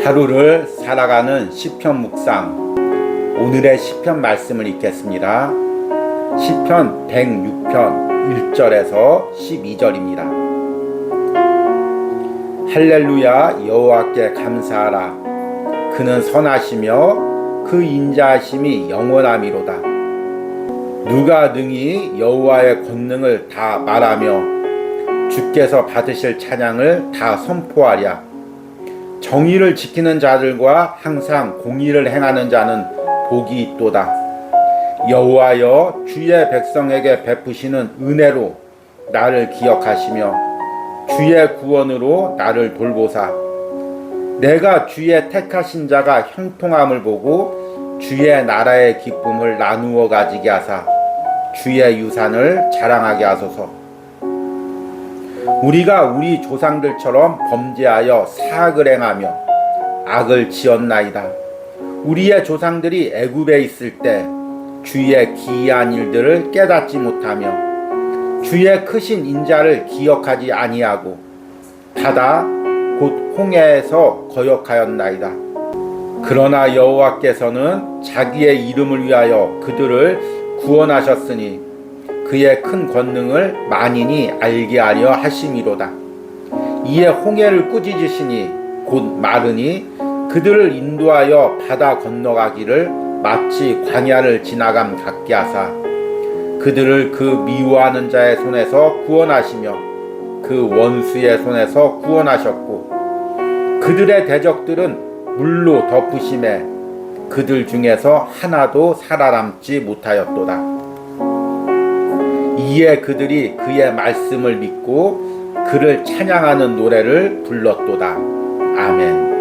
하루를 살아가는 시편 묵상. 오늘의 시편 말씀을 읽겠습니다. 시편 106편 1절에서 12절입니다. 할렐루야, 여호와께 감사하라. 그는 선하시며 그 인자하심이 영원하미로다. 누가 능히 여호와의 권능을 다 말하며 주께서 받으실 찬양을 다 선포하랴. 정의를 지키는 자들과 항상 공의를 행하는 자는 복이 있도다. 여호와여, 주의 백성에게 베푸시는 은혜로 나를 기억하시며 주의 구원으로 나를 돌보사. 내가 주의 택하신 자가 형통함을 보고 주의 나라의 기쁨을 나누어 가지게 하사 주의 유산을 자랑하게 하소서. 우리가 우리 조상들처럼 범죄하여 사악을 행하며 악을 지었나이다. 우리의 조상들이 애굽에 있을 때 주의 기이한 일들을 깨닫지 못하며 주의 크신 인자를 기억하지 아니하고 바다 곧 홍해에서 거역하였나이다. 그러나 여호와께서는 자기의 이름을 위하여 그들을 구원하셨으니 그의 큰 권능을 만인이 알게 하려 하심이로다. 이에 홍해를 꾸짖으시니 곧 마르니 그들을 인도하여 바다 건너가기를 마치 광야를 지나감 같게 하사 그들을 그 미워하는 자의 손에서 구원하시며 그 원수의 손에서 구원하셨고 그들의 대적들은 물로 덮으심에 그들 중에서 하나도 살아남지 못하였도다. 이에 그들이 그의 말씀을 믿고 그를 찬양하는 노래를 불렀도다. 아멘.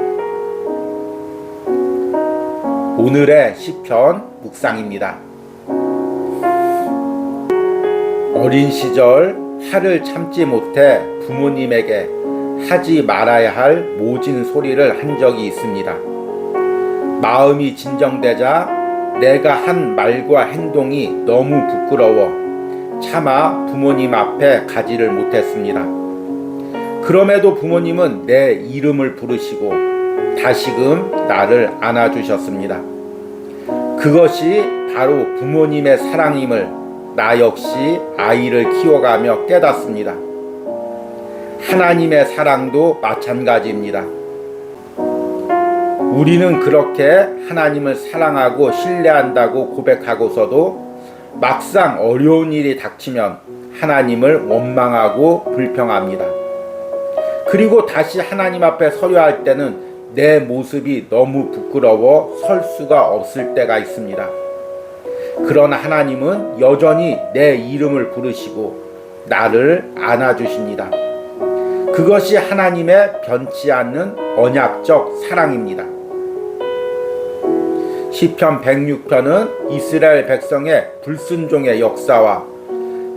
오늘의 시편 묵상입니다. 어린 시절 화를 참지 못해 부모님에게 하지 말아야 할 모진 소리를 한 적이 있습니다. 마음이 진정되자 내가 한 말과 행동이 너무 부끄러워 차마 부모님 앞에 가지를 못했습니다. 그럼에도 부모님은 내 이름을 부르시고 다시금 나를 안아주셨습니다. 그것이 바로 부모님의 사랑임을 나 역시 아이를 키워가며 깨닫습니다. 하나님의 사랑도 마찬가지입니다. 우리는 그렇게 하나님을 사랑하고 신뢰한다고 고백하고서도 막상 어려운 일이 닥치면 하나님을 원망하고 불평합니다. 그리고 다시 하나님 앞에 서려 할 때는 내 모습이 너무 부끄러워 설 수가 없을 때가 있습니다. 그러나 하나님은 여전히 내 이름을 부르시고 나를 안아주십니다. 그것이 하나님의 변치 않는 언약적 사랑입니다. 시편 106편은 이스라엘 백성의 불순종의 역사와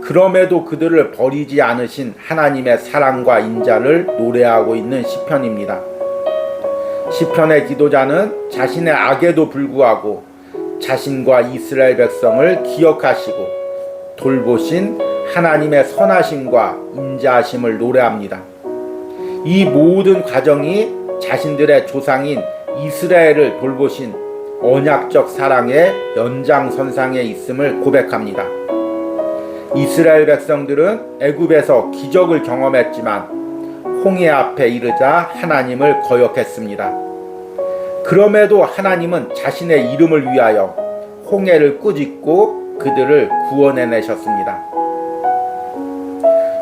그럼에도 그들을 버리지 않으신 하나님의 사랑과 인자를 노래하고 있는 시편입니다. 시편의 기도자는 자신의 악에도 불구하고 자신과 이스라엘 백성을 기억하시고 돌보신 하나님의 선하심과 인자하심을 노래합니다. 이 모든 과정이 자신들의 조상인 이스라엘을 돌보신 언약적 사랑의 연장선상에 있음을 고백합니다. 이스라엘 백성들은 애굽에서 기적을 경험했지만 홍해 앞에 이르자 하나님을 거역했습니다. 그럼에도 하나님은 자신의 이름을 위하여 홍해를 꾸짖고 그들을 구원해내셨습니다.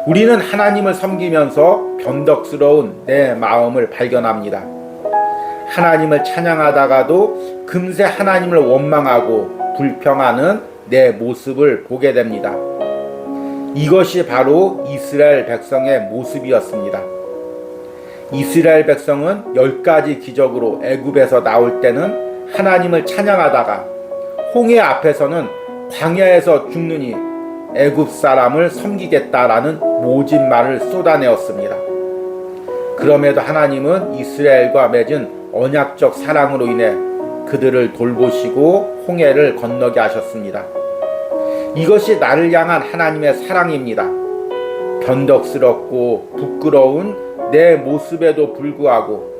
우리는 하나님을 섬기면서 변덕스러운 내 마음을 발견합니다. 하나님을 찬양하다가도 금세 하나님을 원망하고 불평하는 내 모습을 보게 됩니다. 이것이 바로 이스라엘 백성의 모습이었습니다. 이스라엘 백성은 10가지 기적으로 애굽에서 나올 때는 하나님을 찬양하다가 홍해 앞에서는 광야에서 죽느니 애굽 사람을 섬기겠다라는 모진 말을 쏟아내었습니다. 그럼에도 하나님은 이스라엘과 맺은 언약적 사랑으로 인해 그들을 돌보시고 홍해를 건너게 하셨습니다. 이것이 나를 향한 하나님의 사랑입니다. 변덕스럽고 부끄러운 내 모습에도 불구하고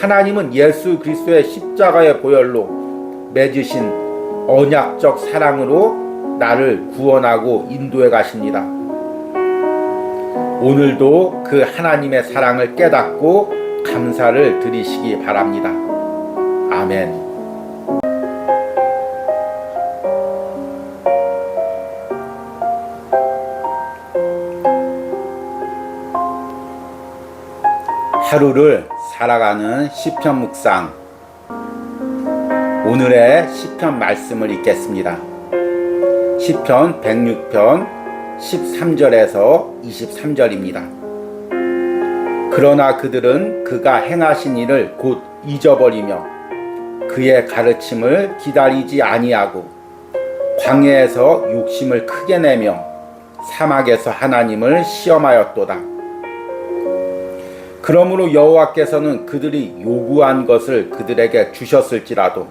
하나님은 예수 그리스도의 십자가의 보혈로 맺으신 언약적 사랑으로 나를 구원하고 인도해 가십니다. 오늘도 그 하나님의 사랑을 깨닫고 감사를 드리시기 바랍니다. 아멘. 하루를 살아가는 시편 묵상, 오늘의 시편 말씀을 읽겠습니다. 시편 106편 13절에서 23절입니다. 그러나 그들은 그가 행하신 일을 곧 잊어버리며 그의 가르침을 기다리지 아니하고 광야에서 욕심을 크게 내며 사막에서 하나님을 시험하였도다. 그러므로 여호와께서는 그들이 요구한 것을 그들에게 주셨을지라도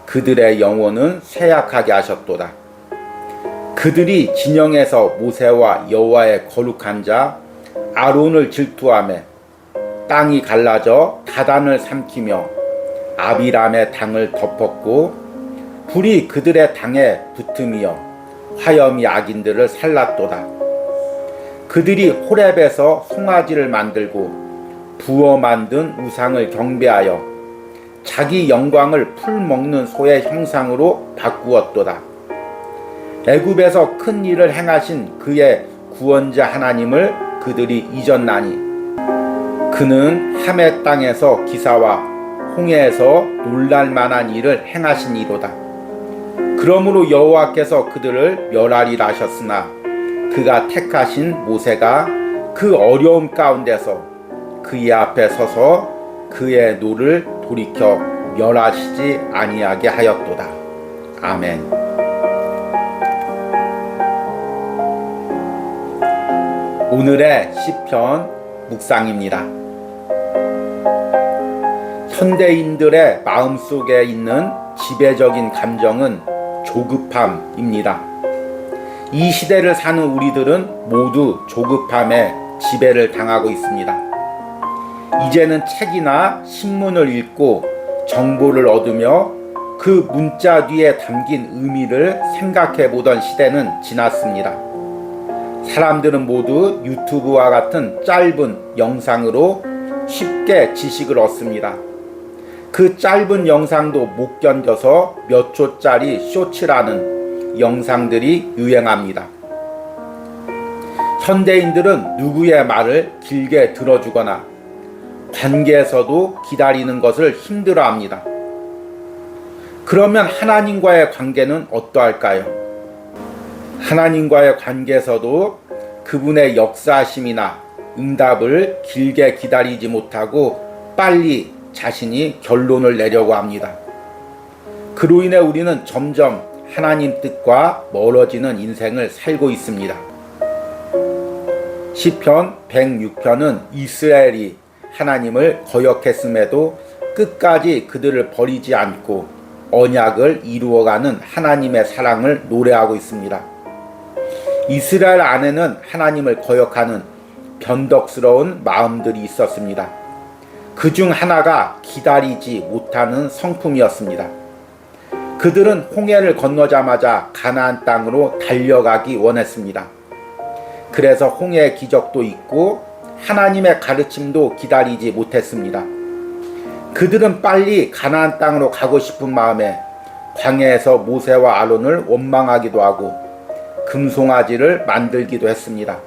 그들의 영혼은 쇠약하게 하셨도다. 그들이 진영에서 모세와 여호와의 거룩한 자 아론을 질투하며 땅이 갈라져 다단을 삼키며 아비람의 당을 덮었고 불이 그들의 당에 붙으며 화염이 악인들을 살랐도다. 그들이 호렙에서 송아지를 만들고 부어 만든 우상을 경배하여 자기 영광을 풀 먹는 소의 형상으로 바꾸었도다. 애굽에서 큰 일을 행하신 그의 구원자 하나님을 그들이 잊었나니 그는 함의 땅에서 기사와 홍해에서 놀랄만한 일을 행하시니로다. 그러므로 여호와께서 그들을 멸하리라 하셨으나 그가 택하신 모세가 그 어려움 가운데서 그의 앞에 서서 그의 노를 돌이켜 멸하시지 아니하게 하였도다. 아멘. 오늘의 시편 묵상입니다. 현대인들의 마음속에 있는 지배적인 감정은 조급함입니다. 이 시대를 사는 우리들은 모두 조급함에 지배를 당하고 있습니다. 이제는 책이나 신문을 읽고 정보를 얻으며 그 문자 뒤에 담긴 의미를 생각해 보던 시대는 지났습니다. 사람들은 모두 유튜브와 같은 짧은 영상으로 쉽게 지식을 얻습니다. 그 짧은 영상도 못 견뎌서 몇 초짜리 쇼츠라는 영상들이 유행합니다. 현대인들은 누구의 말을 길게 들어주거나 관계에서도 기다리는 것을 힘들어합니다. 그러면 하나님과의 관계는 어떠할까요? 하나님과의 관계에서도 그분의 역사하심이나 응답을 길게 기다리지 못하고 빨리 자신이 결론을 내려고 합니다. 그로 인해 우리는 점점 하나님 뜻과 멀어지는 인생을 살고 있습니다. 시편 106편은 이스라엘이 하나님을 거역했음에도 끝까지 그들을 버리지 않고 언약을 이루어가는 하나님의 사랑을 노래하고 있습니다. 이스라엘 안에는 하나님을 거역하는 변덕스러운 마음들이 있었습니다. 그중 하나가 기다리지 못하는 성품이었습니다. 그들은 홍해를 건너자마자 가나안 땅으로 달려가기 원했습니다. 그래서 홍해의 기적도 있고 하나님의 가르침도 기다리지 못했습니다. 그들은 빨리 가나안 땅으로 가고 싶은 마음에 광야에서 모세와 아론을 원망하기도 하고 금송아지를 만들기도 했습니다.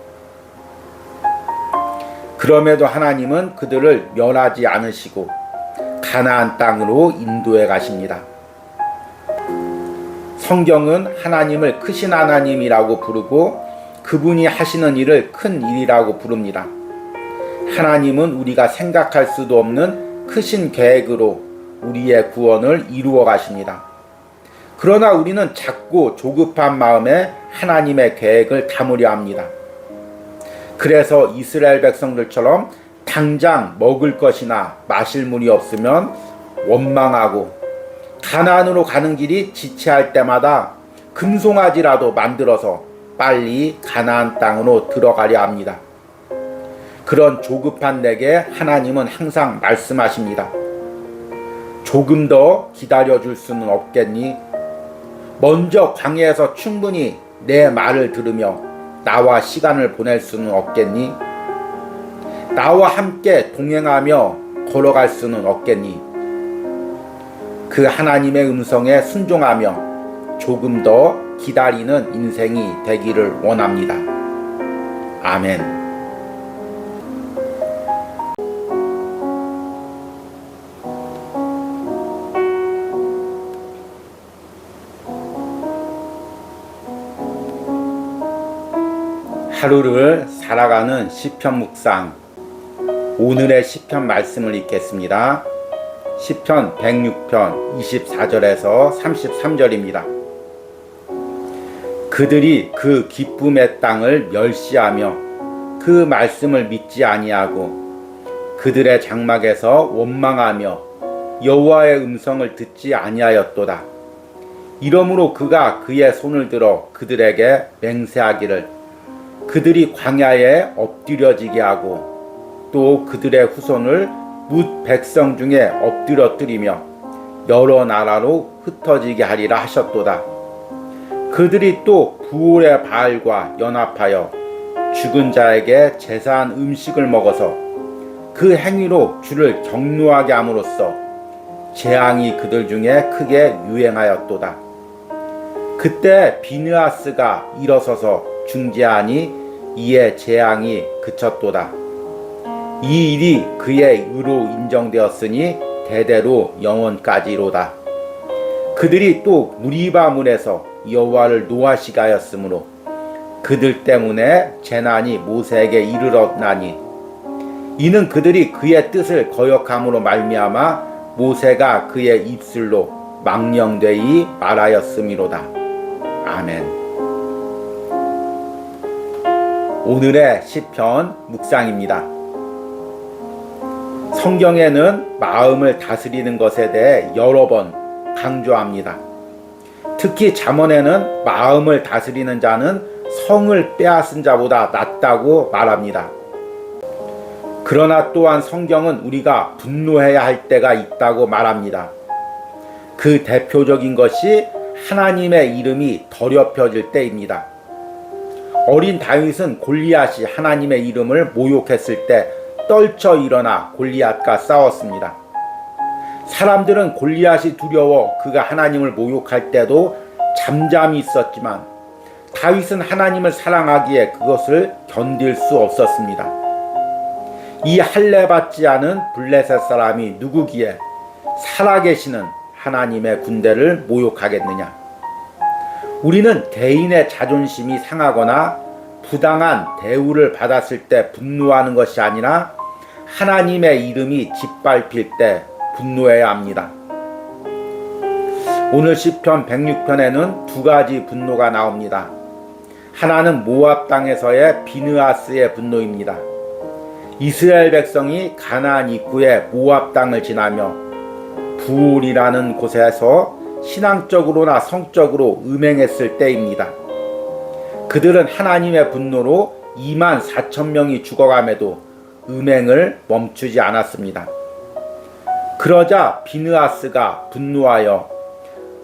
그럼에도 하나님은 그들을 멸하지 않으시고 가나안 땅으로 인도해 가십니다. 성경은 하나님을 크신 하나님이라고 부르고 그분이 하시는 일을 큰 일이라고 부릅니다. 하나님은 우리가 생각할 수도 없는 크신 계획으로 우리의 구원을 이루어 가십니다. 그러나 우리는 작고 조급한 마음에 하나님의 계획을 담으려 합니다. 그래서 이스라엘 백성들처럼 당장 먹을 것이나 마실 물이 없으면 원망하고 가나안으로 가는 길이 지체할 때마다 금송아지라도 만들어서 빨리 가나안 땅으로 들어가려 합니다. 그런 조급한 내게 하나님은 항상 말씀하십니다. 조금 더 기다려줄 수는 없겠니? 먼저 광야에서 충분히 내 말을 들으며 나와 시간을 보낼 수는 없겠니? 나와 함께 동행하며 걸어갈 수는 없겠니? 그 하나님의 음성에 순종하며 조금 더 기다리는 인생이 되기를 원합니다. 아멘. 하루를 살아가는 시편 묵상, 오늘의 시편 말씀을 읽겠습니다. 시편 106편 24절에서 33절입니다. 그들이 그 기쁨의 땅을 멸시하며 그 말씀을 믿지 아니하고 그들의 장막에서 원망하며 여호와의 음성을 듣지 아니하였도다. 이러므로 그가 그의 손을 들어 그들에게 맹세하기를 그들이 광야에 엎드려지게 하고 또 그들의 후손을 뭇 백성 중에 엎드려뜨리며 여러 나라로 흩어지게 하리라 하셨도다. 그들이 또 부올의 바알과 연합하여 죽은 자에게 제사한 음식을 먹어서 그 행위로 주를 경노하게 함으로써 재앙이 그들 중에 크게 유행하였도다. 그때 비느하스가 일어서서 중재하니 이에 재앙이 그쳤도다. 이 일이 그의 의로 인정되었으니 대대로 영원까지로다. 그들이 또 무리바문에서 여호와를 노하시게 하였으므로 그들 때문에 재난이 모세에게 이르렀나니 이는 그들이 그의 뜻을 거역함으로 말미암아 모세가 그의 입술로 망령되이 말하였음이로다. 아멘. 오늘의 시편 묵상입니다. 성경에는 마음을 다스리는 것에 대해 여러 번 강조합니다. 특히 잠언에는 마음을 다스리는 자는 성을 빼앗은 자보다 낫다고 말합니다. 그러나 또한 성경은 우리가 분노해야 할 때가 있다고 말합니다. 그 대표적인 것이 하나님의 이름이 더럽혀질 때입니다. 어린 다윗은 골리앗이 하나님의 이름을 모욕했을 때 떨쳐 일어나 골리앗과 싸웠습니다. 사람들은 골리앗이 두려워 그가 하나님을 모욕할 때도 잠잠히 있었지만 다윗은 하나님을 사랑하기에 그것을 견딜 수 없었습니다. 이 할례받지 않은 블레셋 사람이 누구기에 살아계시는 하나님의 군대를 모욕하겠느냐? 우리는 개인의 자존심이 상하거나 부당한 대우를 받았을 때 분노하는 것이 아니라 하나님의 이름이 짓밟힐 때 분노해야 합니다. 오늘 시편 106편에는 두 가지 분노가 나옵니다. 하나는 모압 땅에서의 비느하스의 분노입니다. 이스라엘 백성이 가나안 입구의 모압 땅을 지나며 부올이라는 곳에서 신앙적으로나 성적으로 음행했을 때입니다. 그들은 하나님의 분노로 24,000명이 죽어감에도 음행을 멈추지 않았습니다. 그러자 비느하스가 분노하여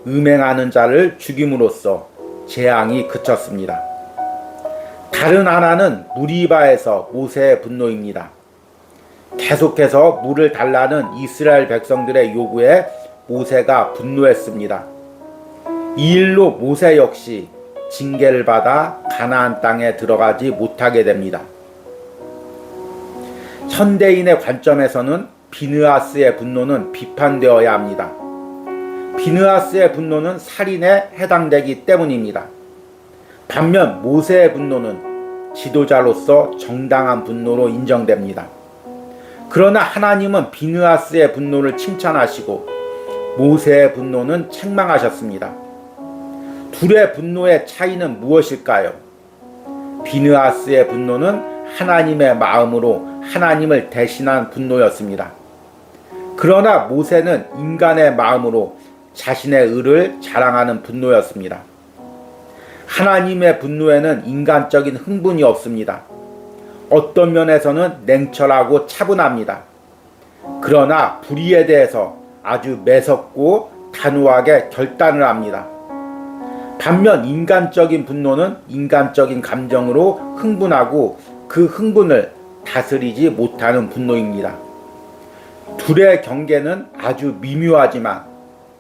음행하는 자를 죽임으로써 재앙이 그쳤습니다. 다른 하나는 무리바에서 모세의 분노입니다. 계속해서 물을 달라는 이스라엘 백성들의 요구에 모세가 분노했습니다. 이 일로 모세 역시 징계를 받아 가나안 땅에 들어가지 못하게 됩니다. 현대인의 관점에서는 비느하스의 분노는 비판되어야 합니다. 비느하스의 분노는 살인에 해당되기 때문입니다. 반면 모세의 분노는 지도자로서 정당한 분노로 인정됩니다. 그러나 하나님은 비느하스의 분노를 칭찬하시고 모세의 분노는 책망하셨습니다. 둘의 분노의 차이는 무엇일까요? 비느하스의 분노는 하나님의 마음으로 하나님을 대신한 분노였습니다. 그러나 모세는 인간의 마음으로 자신의 의를 자랑하는 분노였습니다. 하나님의 분노에는 인간적인 흥분이 없습니다. 어떤 면에서는 냉철하고 차분합니다. 그러나 불의에 대해서 아주 매섭고 단호하게 결단을 합니다. 반면 인간적인 분노는 인간적인 감정으로 흥분하고 그 흥분을 다스리지 못하는 분노입니다. 둘의 경계는 아주 미묘하지만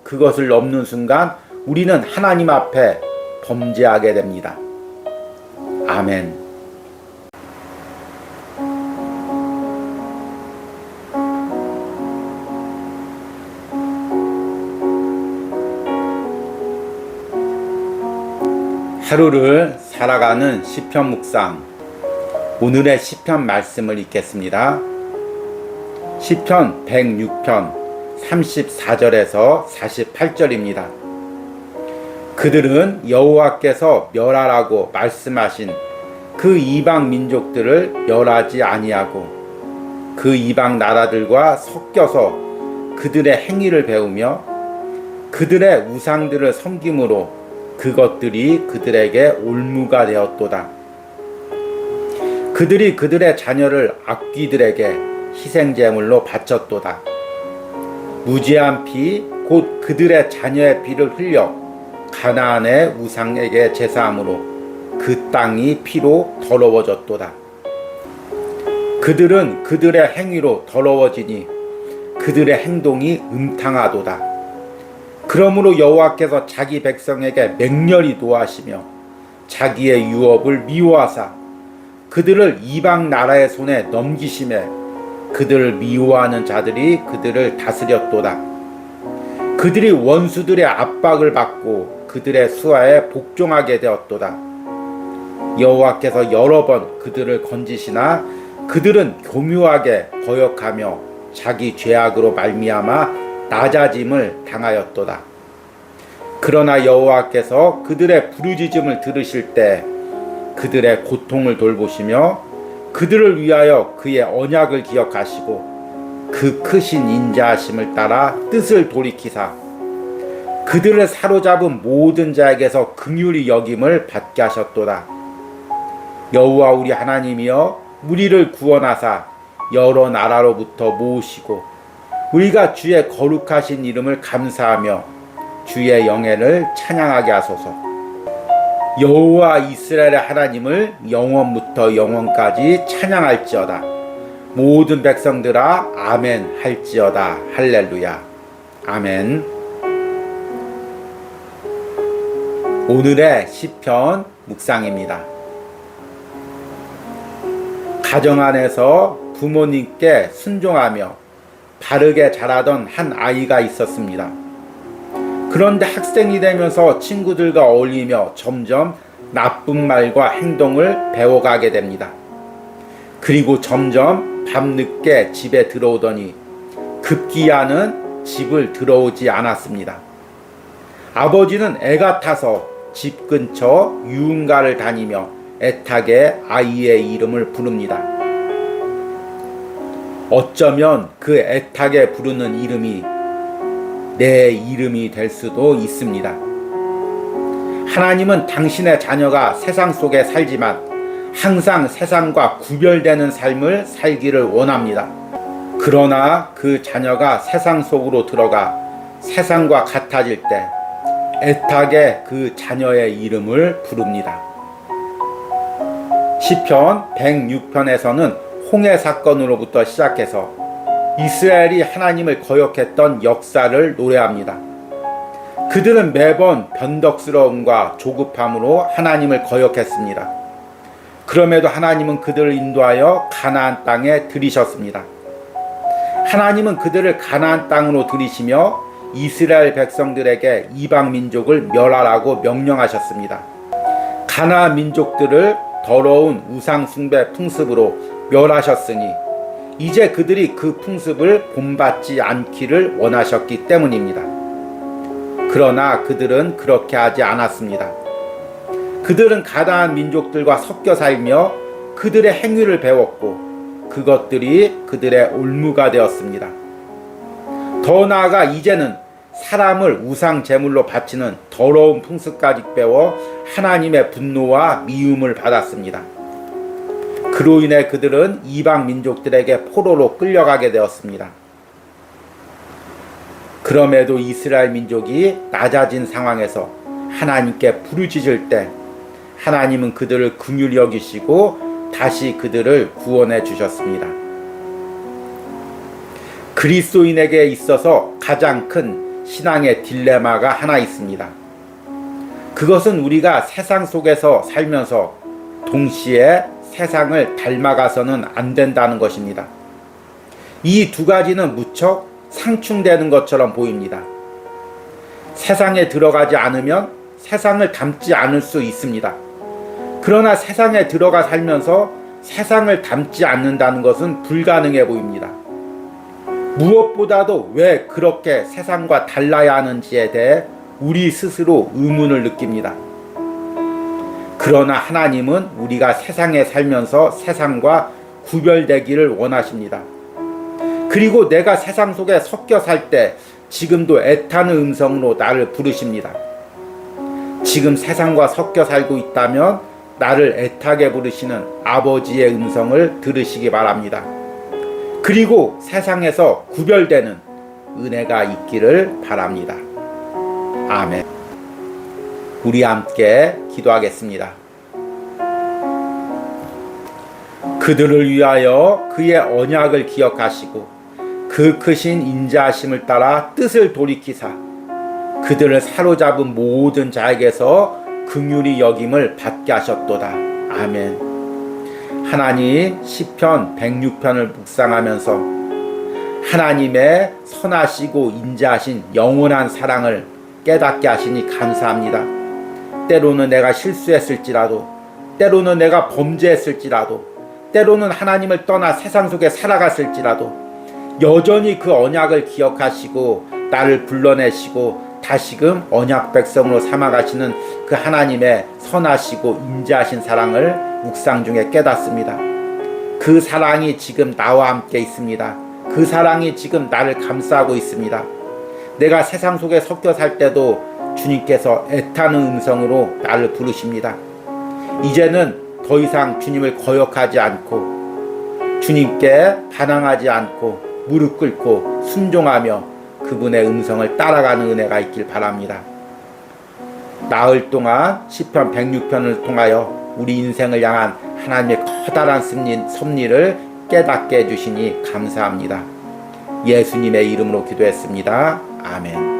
그것을 넘는 순간 우리는 하나님 앞에 범죄하게 됩니다. 아멘. 하루를 살아가는 시편 묵상. 오늘의 시편 말씀을 읽겠습니다. 시편 106편 34절에서 48절입니다. 그들은 여호와께서 멸하라고 말씀하신 그 이방 민족들을 멸하지 아니하고 그 이방 나라들과 섞여서 그들의 행위를 배우며 그들의 우상들을 섬김으로 그것들이 그들에게 올무가 되었도다. 그들이 그들의 자녀를 악귀들에게 희생제물로 바쳤도다. 무지한 피 곧 그들의 자녀의 피를 흘려 가나안의 우상에게 제사함으로 그 땅이 피로 더러워졌도다. 그들은 그들의 행위로 더러워지니 그들의 행동이 음탕하도다. 그러므로 여호와께서 자기 백성에게 맹렬히 노하시며 자기의 유업을 미워하사 그들을 이방 나라의 손에 넘기심에 그들을 미워하는 자들이 그들을 다스렸도다. 그들이 원수들의 압박을 받고 그들의 수하에 복종하게 되었도다. 여호와께서 여러 번 그들을 건지시나 그들은 교묘하게 거역하며 자기 죄악으로 말미암아 낮아짐을 당하였도다. 그러나 여호와께서 그들의 부르짖음을 들으실 때 그들의 고통을 돌보시며 그들을 위하여 그의 언약을 기억하시고 그 크신 인자하심을 따라 뜻을 돌이키사 그들을 사로잡은 모든 자에게서 긍휼히 여김을 받게 하셨도다. 여호와 우리 하나님이여 우리를 구원하사 여러 나라로부터 모으시고 우리가 주의 거룩하신 이름을 감사하며 주의 영예를 찬양하게 하소서. 여호와 이스라엘의 하나님을 영원부터 영원까지 찬양할지어다. 모든 백성들아 아멘 할지어다. 할렐루야. 아멘. 오늘의 시편 묵상입니다. 가정 안에서 부모님께 순종하며 바르게 자라던 한 아이가 있었습니다. 그런데 학생이 되면서 친구들과 어울리며 점점 나쁜 말과 행동을 배워가게 됩니다. 그리고 점점 밤늦게 집에 들어오더니 급기야는 집을 들어오지 않았습니다. 아버지는 애가 타서 집 근처 유흥가를 다니며 애타게 아이의 이름을 부릅니다. 어쩌면 그 애타게 부르는 이름이 내 이름이 될 수도 있습니다. 하나님은 당신의 자녀가 세상 속에 살지만 항상 세상과 구별되는 삶을 살기를 원합니다. 그러나 그 자녀가 세상 속으로 들어가 세상과 같아질 때 애타게 그 자녀의 이름을 부릅니다. 시편 106편에서는 홍해 사건으로부터 시작해서 이스라엘이 하나님을 거역했던 역사를 노래합니다. 그들은 매번 변덕스러움과 조급함으로 하나님을 거역했습니다. 그럼에도 하나님은 그들을 인도하여 가나안 땅에 들이셨습니다. 하나님은 그들을 가나안 땅으로 들이시며 이스라엘 백성들에게 이방 민족을 멸하라고 명령하셨습니다. 가나안 민족들을 더러운 우상 숭배 풍습으로 멸하셨으니 이제 그들이 그 풍습을 본받지 않기를 원하셨기 때문입니다. 그러나 그들은 그렇게 하지 않았습니다. 그들은 가나안 민족들과 섞여 살며 그들의 행위를 배웠고 그것들이 그들의 올무가 되었습니다. 더 나아가 이제는 사람을 우상 제물로 바치는 더러운 풍습까지 배워 하나님의 분노와 미움을 받았습니다. 그로 인해 그들은 이방 민족들에게 포로로 끌려가게 되었습니다. 그럼에도 이스라엘 민족이 낮아진 상황에서 하나님께 부르짖을 때 하나님은 그들을 긍휼히 여기시고 다시 그들을 구원해 주셨습니다. 그리스도인에게 있어서 가장 큰 신앙의 딜레마가 하나 있습니다. 그것은 우리가 세상 속에서 살면서 동시에 세상을 닮아가서는 안 된다는 것입니다. 이 두 가지는 무척 상충되는 것처럼 보입니다. 세상에 들어가지 않으면 세상을 닮지 않을 수 있습니다. 그러나 세상에 들어가 살면서 세상을 닮지 않는다는 것은 불가능해 보입니다. 무엇보다도 왜 그렇게 세상과 달라야 하는지에 대해 우리 스스로 의문을 느낍니다. 그러나 하나님은 우리가 세상에 살면서 세상과 구별되기를 원하십니다. 그리고 내가 세상 속에 섞여 살 때 지금도 애타는 음성으로 나를 부르십니다. 지금 세상과 섞여 살고 있다면 나를 애타게 부르시는 아버지의 음성을 들으시기 바랍니다. 그리고 세상에서 구별되는 은혜가 있기를 바랍니다. 아멘. 우리 함께 기도하겠습니다. 그들을 위하여 그의 언약을 기억하시고 그 크신 인자하심을 따라 뜻을 돌이키사 그들을 사로잡은 모든 자에게서 긍휼히 여김을 받게 하셨도다. 아멘. 하나님, 시편 106편을 묵상하면서 하나님의 선하시고 인자하신 영원한 사랑을 깨닫게 하시니 감사합니다. 때로는 내가 실수했을지라도, 때로는 내가 범죄했을지라도, 때로는 하나님을 떠나 세상 속에 살아갔을지라도 여전히 그 언약을 기억하시고 나를 불러내시고 다시금 언약 백성으로 삼아가시는 그 하나님의 선하시고 인자하신 사랑을 묵상 중에 깨닫습니다. 그 사랑이 지금 나와 함께 있습니다. 그 사랑이 지금 나를 감싸고 있습니다. 내가 세상 속에 섞여 살 때도 주님께서 애타는 음성으로 나를 부르십니다. 이제는 더 이상 주님을 거역하지 않고 주님께 반항하지 않고 무릎 꿇고 순종하며 그분의 음성을 따라가는 은혜가 있길 바랍니다. 나흘 동안 시편 106편을 통하여 우리 인생을 향한 하나님의 커다란 섭리를 깨닫게 해주시니 감사합니다. 예수님의 이름으로 기도했습니다. 아멘.